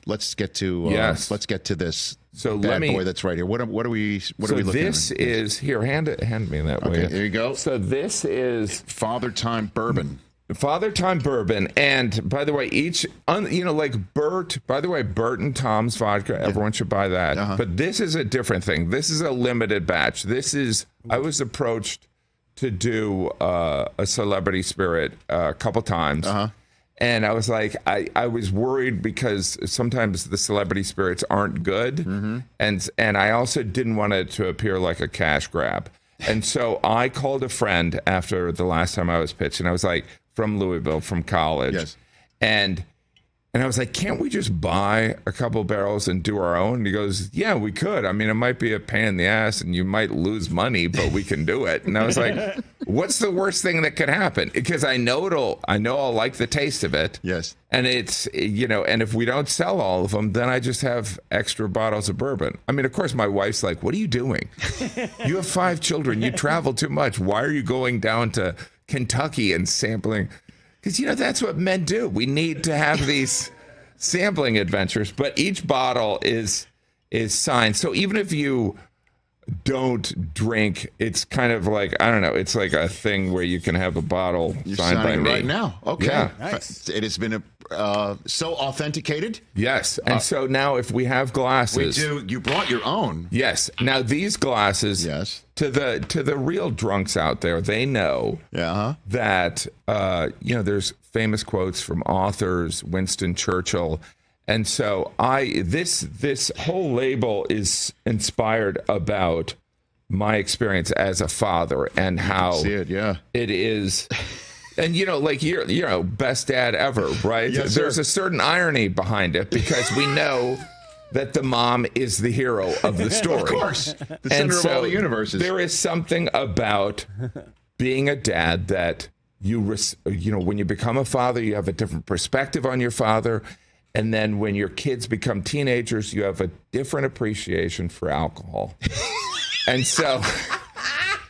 let's get to this bad boy that's right here. What are we looking at? This is here. Hand me that way. Okay, here you go. So this is Fathertime Bourbon. Fathertime Bourbon, and by the way, like Bert. By the way, Bert and Tom's vodka. Everyone should buy that. But this is a different thing. This is a limited batch. I was approached to do a celebrity spirit a couple times, and I was like, I was worried because sometimes the celebrity spirits aren't good, and I also didn't want it to appear like a cash grab, and so I called a friend after the last time I was pitched, and I was like, from Louisville, from college, and I was like, can't we just buy a couple barrels and do our own? And he goes, yeah, we could. I mean, it might be a pain in the ass and you might lose money, but we can do it. And I was like, what's the worst thing that could happen? Because I know I'll like the taste of it. Yes. And it's, and if we don't sell all of them, then I just have extra bottles of bourbon. I mean, of course, my wife's like, what are you doing? You have 5 children. You travel too much. Why are you going down to Kentucky and sampling? Because, that's what men do. We need to have these sampling adventures, but each bottle is signed. So even if you don't drink, it's kind of like, I don't know, it's like a thing where you can have a bottle signed by me. Right now. Okay. Yeah. Nice. It has been so authenticated. Yes. And so now if we have glasses. We do. You brought your own. Yes. Now these glasses. Yes. To the real drunks out there, they know that there's famous quotes from authors, Winston Churchill, and so this whole label is inspired about my experience as a father and how it is. And like you're best dad ever, right? Yes, there's sir. a certain irony behind it because we know that the mom is the hero of the story. Of course. The center of all the universes. There is something about being a dad that when you become a father, you have a different perspective on your father. And then when your kids become teenagers, you have a different appreciation for alcohol. And so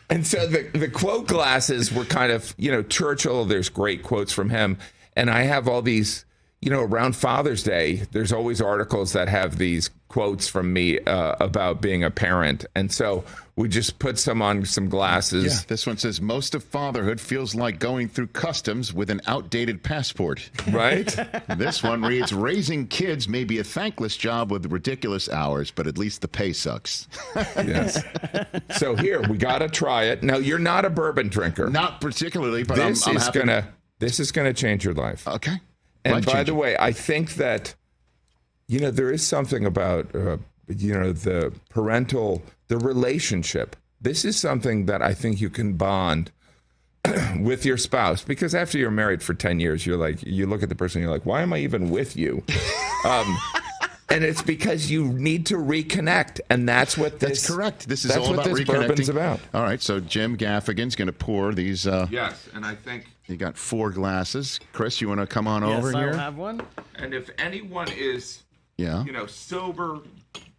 the quote glasses were kind of, Churchill, there's great quotes from him. And I have all these, around Father's Day, there's always articles that have these quotes from me about being a parent. And so we just put some on some glasses. Yeah, this one says, most of fatherhood feels like going through customs with an outdated passport. Right? This one reads, raising kids may be a thankless job with ridiculous hours, but at least the pay sucks. Yes. So here, we got to try it. Now, you're not a bourbon drinker. Not particularly, but this is gonna change your life. Okay. And by the way, I think that, there is something about, the relationship. This is something that I think you can bond with your spouse, because after you're married for 10 years, you're like, you look at the person, you're like, why am I even with you? And it's because you need to reconnect, and that's what this. That's correct. This is all about reconnecting. Bourbon's about. All right, so Jim Gaffigan's going to pour these. Yes, and I think you got 4 glasses. Chris, you want to come on over here? Yes, I'll have one. And if anyone is, sober,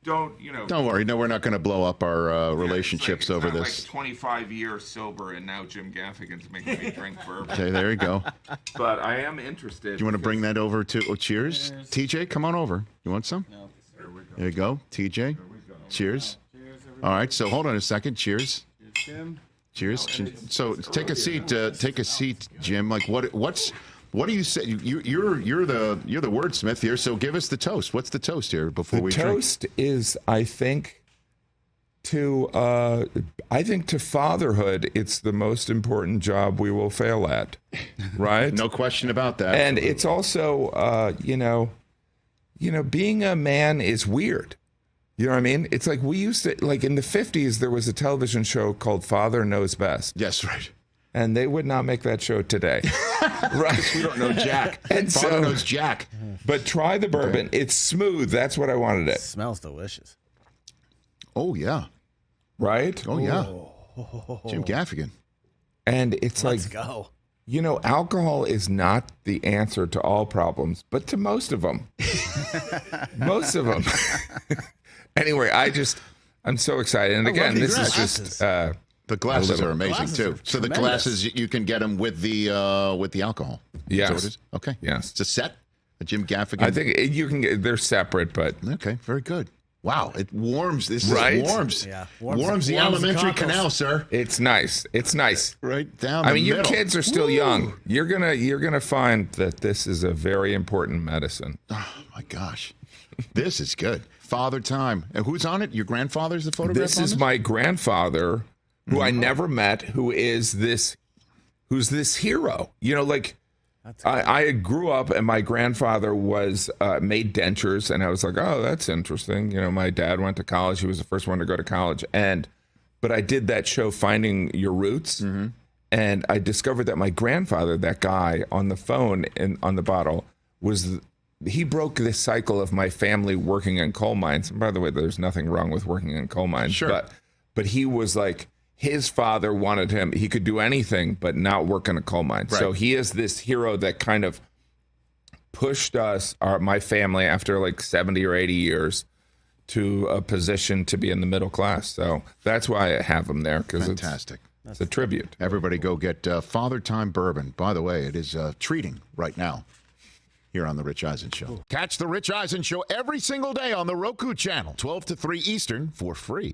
don't worry. No, we're not going to blow up our relationships over this. Like 25 years sober, and now Jim Gaffigan's making me drink bourbon. Okay, there you go. But I am interested. Do you want to bring that over to? Cheers, TJ. Come on over. You want some? No. There you go, TJ. Cheers. All right. So hold on a second. Cheers. Cheers. So take a seat. Take a seat, Jim. Like what do you say? You're the wordsmith here. So give us the toast. What's the toast here before we drink? The toast is, I think to fatherhood, it's the most important job we will fail at, right? No question about that. And it's also, being a man is weird. You know what I mean? It's like we used to, like in the 50s, there was a television show called Father Knows Best. Yes, right. And they would not make that show today. Right. We don't know Jack. And Father knows Jack. But try the bourbon. Okay. It's smooth. That's what I wanted it. Smells delicious. Oh, yeah. Right? Oh, yeah. Jim Gaffigan. And it's Let's go. Alcohol is not the answer to all problems, but to most of them. Most of them. Anyway, I'm so excited. And again, this is just... the glasses are amazing, glasses too. are So the tremendous. glasses, you can get them with the alcohol. Yes. So it is? Okay. Yes. It's a set? Jim Gaffigan. I think you can get, they're separate, but Okay, very good. Wow, it warms. This Right? is warms. Yeah, Warms the warms the alimentary cockles. canal, sir. it's nice. It's nice. Right down I the mean, middle. your kids are still Woo! young. You're gonna find that this is a very important medicine. Oh my gosh, this is good. Father Time. And who's on it? Your grandfather's the photograph. This on is my grandfather, who I never met, who's this hero. You know, like I grew up and my grandfather was made dentures, and I was like, oh, that's interesting. You know, my dad went to college; he was the first one to go to college, but I did that show, Finding Your Roots, and I discovered that my grandfather, that guy on the phone and on the bottle, he broke this cycle of my family working in coal mines. And by the way, there's nothing wrong with working in coal mines. Sure. But he was like, his father wanted him, he could do anything but not work in a coal mine. Right. So he is this hero that kind of pushed my family, after like 70 or 80 years, to a position to be in the middle class. So that's why I have him there, because Fantastic. it's a tribute. Everybody go get Father Time Bourbon. By the way, it is treating right now here on The Rich Eisen Show. Catch The Rich Eisen Show every single day on the Roku channel, 12 to 3 Eastern, for free.